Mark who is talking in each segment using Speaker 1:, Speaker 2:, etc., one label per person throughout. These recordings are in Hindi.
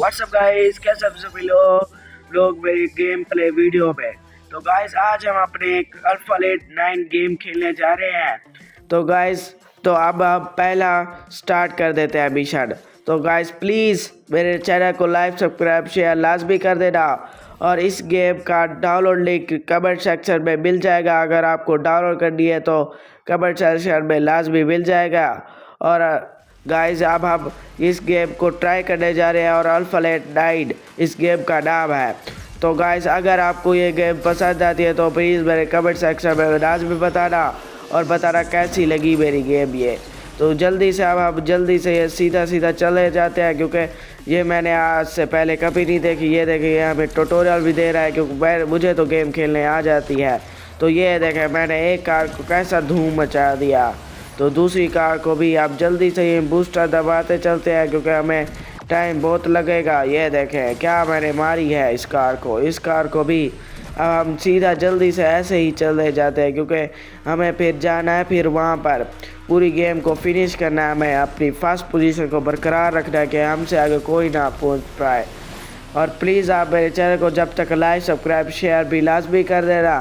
Speaker 1: व्हाट्सअप गाइस, कैसे आप सभी लोग मेरी गेम प्ले वीडियो पे। तो गाइस आज हम अपने एक अल्फालेट 9 गेम खेलने जा रहे हैं। तो गाइस तो अब आप पहला स्टार्ट कर देते हैं मिशन। तो गाइस प्लीज़ मेरे चैनल को लाइक सब्सक्राइब शेयर लाजमी कर देना और इस गेम का डाउनलोड लिंक कमेंट सेक्शन में मिल जाएगा। अगर आपको डाउनलोड करनी है तो कमेंट सेक्शन में लाजमी मिल जाएगा। और गाइस अब हम इस गेम को ट्राई करने जा रहे हैं और अल्फालेट 9 इस गेम का नाम है। तो गाइस अगर आपको ये गेम पसंद आती है तो प्लीज़ मेरे कमेंट सेक्शन में लाजमी बताना और बताना कैसी लगी मेरी गेम ये। तो जल्दी से अब हम जल्दी से ये सीधा चले जाते हैं, क्योंकि ये मैंने आज से पहले कभी नहीं देखी। ये देखिए हमें ट्यूटोरियल भी दे रहा है, क्योंकि मुझे तो गेम खेलने आ जाती है। तो ये देखें मैंने एक कार को कैसा धूम मचा दिया। तो दूसरी कार को भी आप जल्दी से ये बूस्टर दबाते चलते हैं, क्योंकि हमें टाइम बहुत लगेगा। ये देखें क्या मैंने मारी है इस कार को भी। अब हम सीधा जल्दी से ऐसे ही चले जाते हैं, क्योंकि हमें फिर जाना है, फिर वहाँ पर पूरी गेम को फिनिश करना है। हमें अपनी फर्स्ट पोजीशन को बरकरार रखना है कि हमसे आगे कोई ना पहुँच पाए। और प्लीज़ आप मेरे चैनल को जब तक लाइक सब्सक्राइब शेयर भी लाजमी कर देना।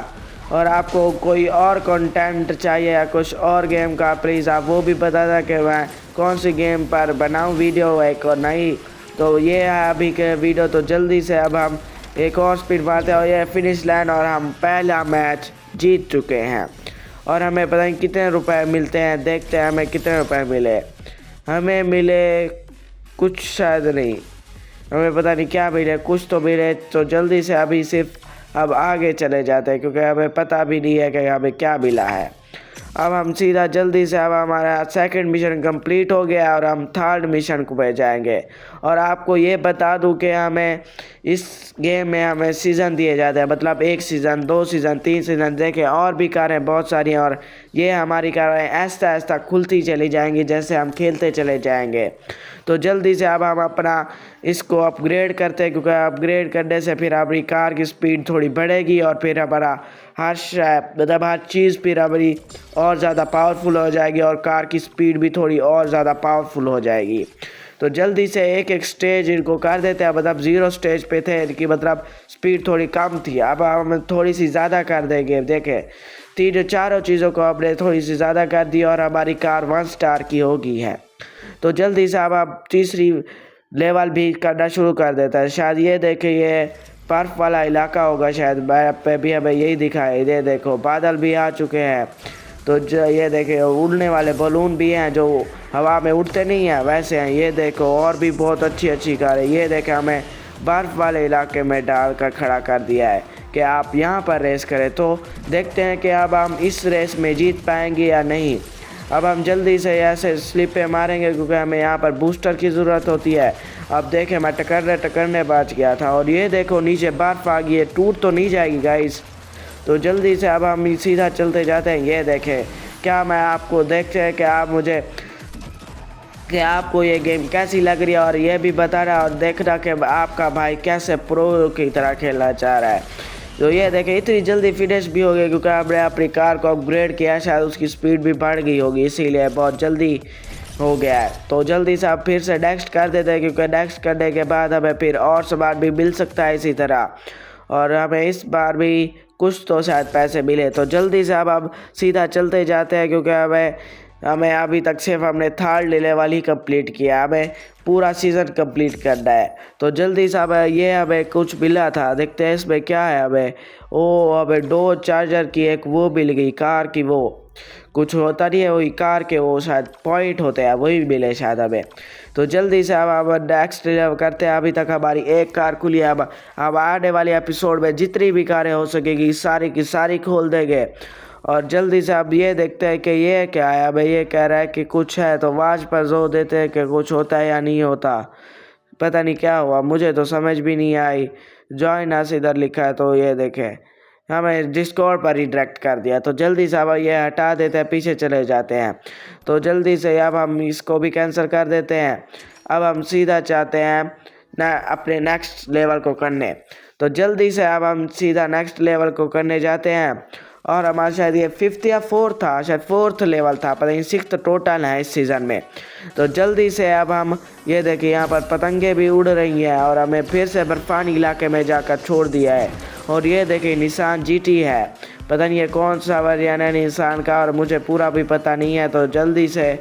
Speaker 1: और आपको कोई और कंटेंट चाहिए या कुछ और गेम का, प्लीज़ आप वो भी बता दें कि मैं कौन सी गेम पर बनाऊं वीडियो एक और नहीं। तो ये है अभी के वीडियो। तो जल्दी से अब हम एक और स्पीड मारते हैं और ये फिनिश लाइन, और हम पहला मैच जीत चुके हैं। और हमें पता नहीं कितने रुपए मिलते हैं, देखते हैं हमें कितने रुपए मिले। हमें मिले कुछ, शायद नहीं, हमें पता नहीं क्या मिले, कुछ तो मिले। तो जल्दी से अभी सिर्फ अब आगे चले जाते हैं, क्योंकि हमें पता भी नहीं है कि हमें क्या मिला है। अब हम सीधा जल्दी से, अब हमारा सेकंड मिशन कंप्लीट हो गया और हम थर्ड मिशन को पे जाएंगे। और आपको ये बता दूं कि हमें इस गेम में हमें सीज़न दिए जाते हैं, मतलब 1 सीज़न 2 सीज़न 3 सीज़न। देखें और भी कारें बहुत सारी हैं, और ये हमारी कारें ऐसा खुलती चली जाएंगी जैसे हम खेलते चले जाएंगे। तो जल्दी से अब हम अपना इसको अपग्रेड करते हैं, क्योंकि अपग्रेड करने से फिर हमारी कार की स्पीड थोड़ी बढ़ेगी और फिर हमारा मतलब हर चीज़ फिर हमारी और ज़्यादा पावरफुल हो जाएगी और कार की स्पीड भी थोड़ी और ज़्यादा पावरफुल हो जाएगी। तो जल्दी से एक स्टेज इनको कर देते हैं, मतलब 0 स्टेज पे थे इनकी, मतलब स्पीड थोड़ी कम थी। अब हम थोड़ी सी ज़्यादा कर देंगे। देखें चारों चीज़ों को हमने थोड़ी सी ज़्यादा कर दी और हमारी कार 1 स्टार की हो गई है। तो जल्दी से अब आप तीसरी लेवल भी करना शुरू कर देता है। शायद ये देखे ये बर्फ वाला इलाका होगा, शायद मैप पे भी हमें यही दिखा है। ये देखो बादल भी आ चुके हैं। तो ये देखे उड़ने वाले बलून भी हैं जो हवा में उड़ते नहीं हैं, वैसे हैं। ये देखो और भी बहुत अच्छी कारें। ये देखे हमें बर्फ़ वाले इलाके में डालकर खड़ा कर दिया है कि आप यहाँ पर रेस करें। तो देखते हैं कि अब हम इस रेस में जीत पाएंगे या नहीं। अब हम जल्दी से ऐसे स्लिपें मारेंगे, क्योंकि हमें यहाँ पर बूस्टर की ज़रूरत होती है। अब देखें मैं टकरने बच गया था, और ये देखो नीचे बर्फ़ आ गई है, टूट तो नहीं जाएगी गाइस। तो जल्दी से अब हम सीधा चलते जाते हैं। ये देखें क्या मैं आपको, देखते हैं कि आपको ये गेम कैसी लग रही है, और ये भी बताना और देखना कि आपका भाई कैसे प्रो की तरह खेलना चाह रहा है। तो ये देखें इतनी जल्दी फिनिश भी हो गई, क्योंकि हमने अपनी कार को अपग्रेड किया, शायद उसकी स्पीड भी बढ़ गई होगी, इसीलिए बहुत जल्दी हो गया है। तो जल्दी से आप फिर से नेक्स्ट कर देते हैं, क्योंकि नेक्स्ट करने के बाद हमें फिर और सामान भी मिल सकता है इसी तरह, और हमें इस बार भी कुछ तो शायद पैसे मिले। तो जल्दी से अब हम सीधा चलते जाते हैं, क्योंकि हमें अभी तक सिर्फ हमने थर्ड लेवल ही कंप्लीट किया, हमें पूरा सीज़न कंप्लीट करना है। तो जल्दी से अब ये हमें कुछ मिला था, देखते हैं इसमें क्या है। हमें डो चार्जर की एक वो मिल गई, कार की वो कुछ होता नहीं है, वही कार के वो शायद पॉइंट होते हैं, वही मिले शायद हमें। तो जल्दी से अब हम नेक्स्ट करते हैं। अभी तक हमारी एक कार खुली है। अब आने वाले एपिसोड में जितनी भी कारें हो सकेगी सारी की सारी खोल देंगे। और जल्दी से अब ये देखते हैं कि ये क्या है। अब ये कह रहा है कि कुछ है, तो आवाज़ पर जोर देते हैं कि कुछ होता है या नहीं होता। पता नहीं क्या हुआ, मुझे तो समझ भी नहीं आई। जॉइन अस इधर लिखा है, तो ये देखें हमें डिस्कॉर्ड पर ही डायरेक्ट कर दिया। तो जल्दी से अब ये हटा देते हैं, पीछे चले जाते हैं। तो जल्दी से अब हम इसको भी कैंसिल कर देते हैं। अब हम सीधा चाहते हैं ना अपने नेक्स्ट लेवल को करने। तो जल्दी से अब हम सीधा नेक्स्ट लेवल को करने जाते हैं। और हमारा शायद ये 5th या 4th था, शायद 4th लेवल था, पता नहीं 6th टोटल है इस सीज़न में। तो जल्दी से अब हम ये देखिए यहाँ पर पतंगे भी उड़ रही हैं और हमें फिर से बर्फानी इलाके में जाकर छोड़ दिया है। और ये देखिए निसान जीटी है, पता नहीं ये कौन सा वर्जन है निसान का और मुझे पूरा भी पता नहीं है। तो जल्दी से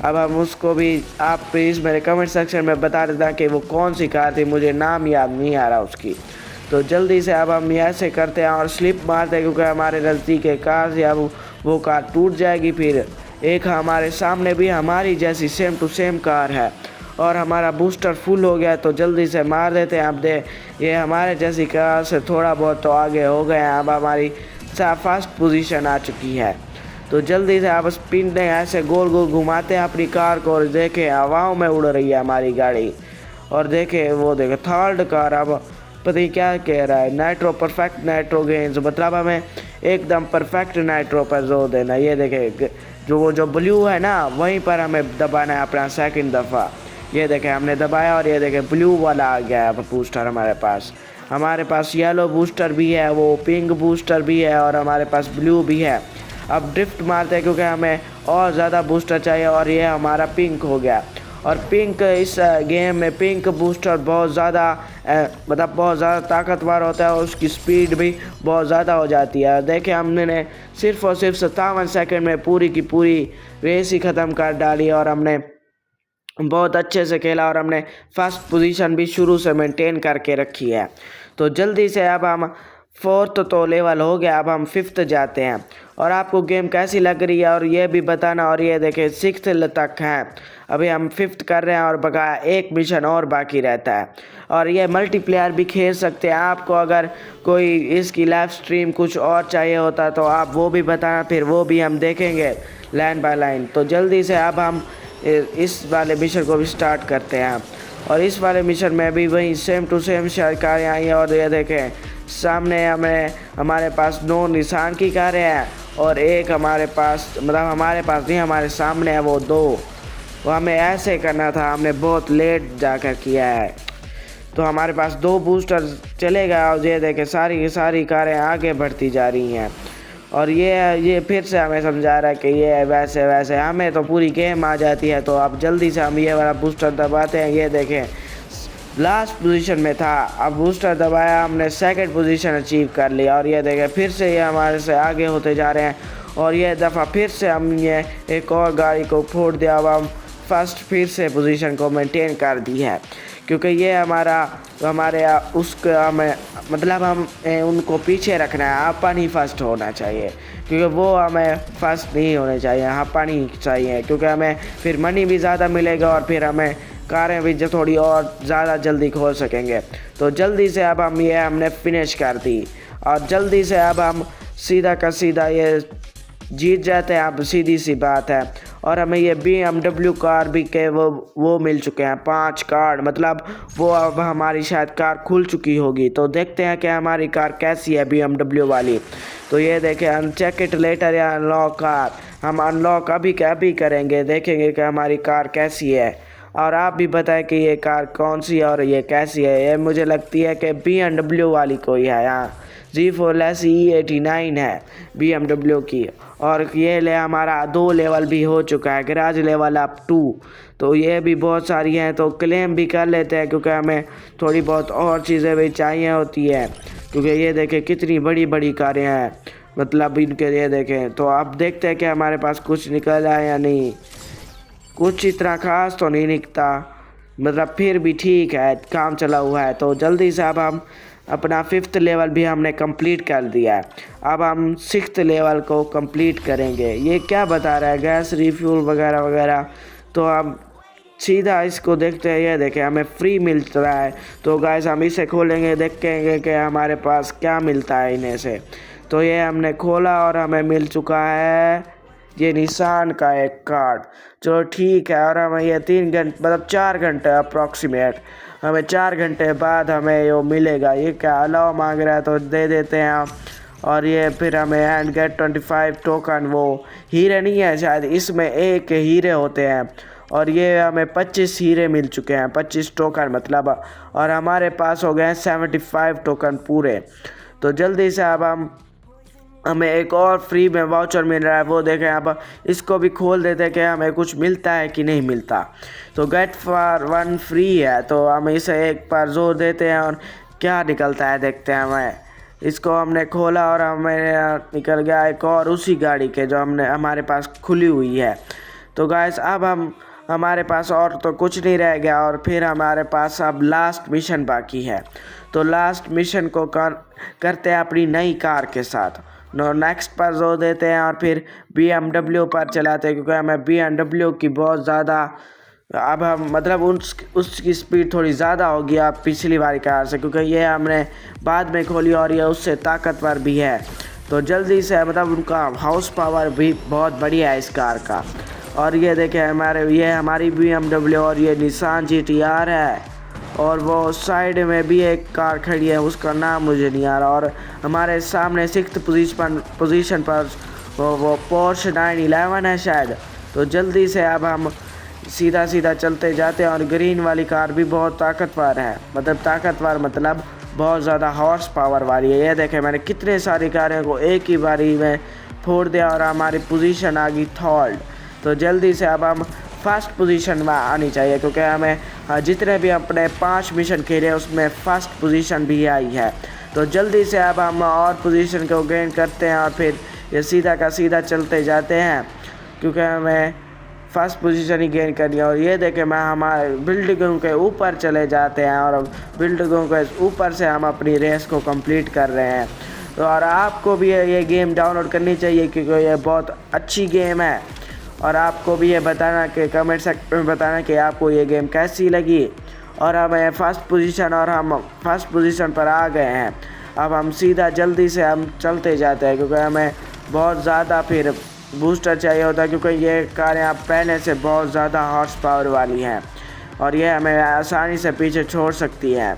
Speaker 1: अब हम उसको भी आप प्लीज़ मेरे कमेंट सेक्शन में बता देना कि वो कौन सी कार थी, मुझे नाम याद नहीं आ रहा उसकी। तो जल्दी से अब हम ऐसे करते हैं और स्लिप मारते हैं क्योंकि हमारे नज़दीक एक कार या वो कार टूट जाएगी। फिर एक हमारे सामने भी हमारी जैसी सेम टू सेम कार है और हमारा बूस्टर फुल हो गया। तो जल्दी से मार देते हैं। अब ये हमारे जैसी कार से थोड़ा बहुत तो आगे हो गए हैं। अब हमारी फर्स्ट पोजीशन आ चुकी है। तो जल्दी से आप स्पिन ने ऐसे गोल गोल घुमाते हैं अपनी कार को और देखें हवाओं में उड़ रही है हमारी गाड़ी। और देखें वो देखें थर्ड कार अब पता नहीं क्या कह रहा है, नाइट्रो परफेक्ट नाइट्रो गेंस, मतलब हमें एकदम परफेक्ट नाइट्रो पर जोर देना। ये देखें जो ब्लू है ना वहीं पर हमें दबाना है अपना सेकंड दफ़ा। ये देखें हमने दबाया और ये देखें ब्लू वाला आ गया है बूस्टर हमारे पास येलो बूस्टर भी है, वो पिंक बूस्टर भी है और हमारे पास ब्लू भी है। अब ड्रिफ्ट मारते हैं क्योंकि हमें और ज़्यादा बूस्टर चाहिए और ये हमारा पिंक हो गया। और पिंक इस गेम में पिंक बूस्टर बहुत ज़्यादा मतलब बहुत ज़्यादा ताकतवर होता है और उसकी स्पीड भी बहुत ज़्यादा हो जाती है। देखिए हमने सिर्फ और सिर्फ 57 सेकंड में पूरी की पूरी रेस ही ख़त्म कर डाली और हमने बहुत अच्छे से खेला और हमने फर्स्ट पोजीशन भी शुरू से मेंटेन करके रखी है। तो जल्दी से अब हम 4th तो लेवल हो गया, अब हम 5th जाते हैं और आपको गेम कैसी लग रही है और ये भी बताना। और ये देखें 6th तक हैं, अभी हम 5th कर रहे हैं और बकाया एक मिशन और बाकी रहता है। और ये मल्टीप्लेयर भी खेल सकते हैं। आपको अगर कोई इसकी लाइव स्ट्रीम कुछ और चाहिए होता तो आप वो भी बताना, फिर वो भी हम देखेंगे लाइन बाय लाइन। तो जल्दी से अब हम इस वाले मिशन को भी स्टार्ट करते हैं और इस वाले मिशन में भी वही सेम टू सेम कारें आई हैं। और ये देखें सामने हमारे पास 9 निसान की कारें हैं और एक हमारे पास मतलब हमारे पास नहीं, हमारे सामने है वो 2। वो हमें ऐसे करना था, हमने बहुत लेट जाकर किया है। तो हमारे पास 2 बूस्टर चलेगा और ये देखें सारी की सारी कारें आगे बढ़ती जा रही हैं। और ये फिर से हमें समझा रहा है कि ये वैसे हमें तो पूरी गेम आ जाती है। तो अब जल्दी से हम ये वाला बूस्टर दबाते हैं। ये देखें लास्ट पोजीशन में था, अब बूस्टर दबाया हमने सेकंड पोजीशन अचीव कर लिया। और ये देखें फिर से ये हमारे से आगे होते जा रहे हैं और ये दफ़ा फिर से हम ये एक और गाड़ी को फोड़ दिया। अब हम फर्स्ट फिर से पोजीशन को मेंटेन कर दी है क्योंकि ये हमारे उसका हमें मतलब हम उनको पीछे रखना है। अपन ही फर्स्ट होना चाहिए क्योंकि वो हमें फर्स्ट नहीं होने चाहिए, अपन ही चाहिए क्योंकि हमें फिर मनी भी ज़्यादा मिलेगा और फिर हमें कारें भी जो थोड़ी और ज़्यादा जल्दी खोल सकेंगे। तो जल्दी से अब हमने फिनिश कर दी और जल्दी से अब हम सीधा का सीधा ये जीत जाते हैं। अब सीधी सी बात है। और हमें ये BMW कार भी के वो मिल चुके हैं 5 कार्ड, मतलब वो अब हमारी शायद कार खुल चुकी होगी। तो देखते हैं कि हमारी कार कैसी है BMW वाली। तो ये देखें अनचेक इट लेटर या अनलॉक कार, हम अनलॉक अभी करेंगे, देखेंगे कि हमारी कार कैसी है। और आप भी बताएं कि ये कार कौन सी है और ये कैसी है। ये मुझे लगती है कि BMW वाली कोई है, यहाँ G4 E89 है BMW की। और ये हमारा 2 लेवल भी हो चुका है, गैराज लेवल अप 2। तो ये भी बहुत सारी हैं तो क्लेम भी कर लेते हैं क्योंकि हमें थोड़ी बहुत और चीज़ें भी चाहिए होती है क्योंकि ये देखें कितनी बड़ी बड़ी कारें हैं, मतलब इनके ये देखें। तो आप देखते हैं कि हमारे पास कुछ निकल आया या नहीं। कुछ इतना खास तो नहीं निकता, मतलब फिर भी ठीक है, काम चला हुआ है। तो जल्दी से अब हम अपना 5th लेवल भी हमने कंप्लीट कर दिया है। अब हम 6th लेवल को कंप्लीट करेंगे। ये क्या बता रहा है गैस रिफ्यूल वगैरह वगैरह। तो हम सीधा इसको देखते हैं। ये देखें हमें फ्री मिल रहा है। तो गैस हम इसे खोलेंगे, देखेंगे कि हमारे पास क्या मिलता है इन्हें से। तो ये हमने खोला और हमें मिल चुका है ये निसान का एक कार्ड। चलो ठीक है। और हमें ये 3 घंटे मतलब 4 घंटे अप्रॉक्सीमेट हमें 4 घंटे बाद हमें ये मिलेगा। ये क्या अलाउ मांग रहा है तो दे देते हैं हम। और ये फिर हमें एंड गेट 25 टोकन, वो हीरे नहीं है शायद, इसमें 1 हीरे होते हैं। और ये हमें 25 हीरे मिल चुके हैं, 25 टोकन मतलब। और हमारे पास हो गए हैं 75 टोकन पूरे। तो जल्दी से अब हम हमें एक और फ्री में वाउचर मिल रहा है, वो देखें आप। इसको भी खोल देते हैं कि हमें कुछ मिलता है कि नहीं मिलता। तो गेट फॉर वन फ्री है, तो हम इसे एक बार जोर देते हैं और क्या निकलता है देखते हैं। हमें इसको हमने खोला और हमें निकल गया एक और उसी गाड़ी के जो हमने हमारे पास खुली हुई है। तो गाइस अब हमारे पास और तो कुछ नहीं रह गया और फिर हमारे पास अब लास्ट मिशन बाकी है। तो लास्ट मिशन को करते हैं अपनी नई कार के साथ। नेक्स्ट पर जोर देते हैं और फिर BMW पर चलाते हैं, क्योंकि हमें BMW की बहुत ज़्यादा अब हम मतलब उसकी स्पीड थोड़ी ज़्यादा होगी अब पिछली वाली कार से, क्योंकि ये हमने बाद में खोली और ये उससे ताकतवर भी है। तो जल्दी से मतलब उनका हाउस पावर भी बहुत बढ़िया है इस कार का। और ये देखें ये हमारी BMW और ये निसान GTR है। और वो साइड में भी एक कार खड़ी है, उसका नाम मुझे नहीं आ रहा। और हमारे सामने 6th पोजीशन पर वो पोर्श 911 है शायद। तो जल्दी से अब हम सीधा चलते जाते हैं। और ग्रीन वाली कार भी बहुत ताकतवर है, मतलब बहुत ज़्यादा हॉर्स पावर वाली है। ये देखें मैंने कितने सारी कारों को एक ही बारी में फोड़ दिया और हमारी पोजीशन आ गई 3rd। तो जल्दी से अब हम फर्स्ट पोजीशन में आनी चाहिए, क्योंकि हमें जितने भी अपने 5 मिशन खेले उसमें फर्स्ट पोजीशन भी आई है। तो जल्दी से अब हम और पोजीशन को गेन करते हैं और फिर ये सीधा का सीधा चलते जाते हैं, क्योंकि हमें फर्स्ट पोजीशन ही गेन करनी है। और ये देखें हमारे बिल्डिंगों के ऊपर चले जाते हैं और बिल्डिंगों के ऊपर से हम अपनी रेस को कंप्लीट कर रहे हैं। तो और आपको भी ये गेम डाउनलोड करनी चाहिए, क्योंकि ये बहुत अच्छी गेम है। और आपको भी ये बताना कि कमेंट सेक्शन में बताना कि आपको ये गेम कैसी लगी। और हमें फर्स्ट पोजीशन पर आ गए हैं। अब हम सीधा जल्दी से हम चलते जाते हैं, क्योंकि हमें बहुत ज़्यादा फिर बूस्टर चाहिए होता है, क्योंकि ये कारें आप पहले से बहुत ज़्यादा हॉर्स पावर वाली हैं और ये हमें आसानी से पीछे छोड़ सकती हैं।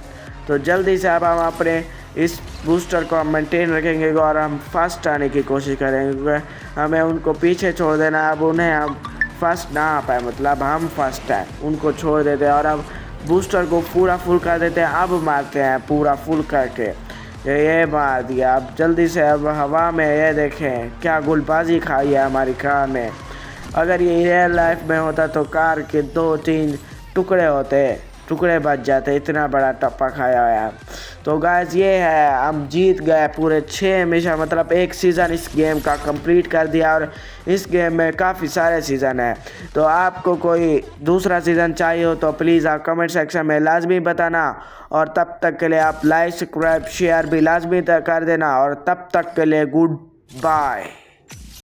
Speaker 1: तो जल्दी से अब हम अपने इस बूस्टर को हम मेंटेन रखेंगे और हम फर्स्ट आने की कोशिश करेंगे, क्योंकि हमें उनको पीछे छोड़ देना। अब उन्हें हम फर्स्ट ना आ पाए, मतलब हम फर्स्ट हैं, उनको छोड़ देते हैं। और अब बूस्टर को पूरा फुल कर देते हैं। अब मारते हैं पूरा फुल करके, ये मार दिया। अब जल्दी से अब हवा में ये देखें क्या गुलबाजी खाई है हमारी कार ने। अगर ये रियल लाइफ में होता तो कार के 2-3 टुकड़े बच जाते, इतना बड़ा टप्पा खाया है। तो गाइस ये है, हम जीत गए पूरे 6 मिशन, मतलब एक सीज़न इस गेम का कंप्लीट कर दिया। और इस गेम में काफ़ी सारे सीज़न हैं। तो आपको कोई दूसरा सीज़न चाहिए हो तो प्लीज़ आप कमेंट सेक्शन में लाजमी बताना। और तब तक के लिए आप लाइक सब्सक्राइब शेयर भी लाजमी कर देना। और तब तक के लिए गुड बाय।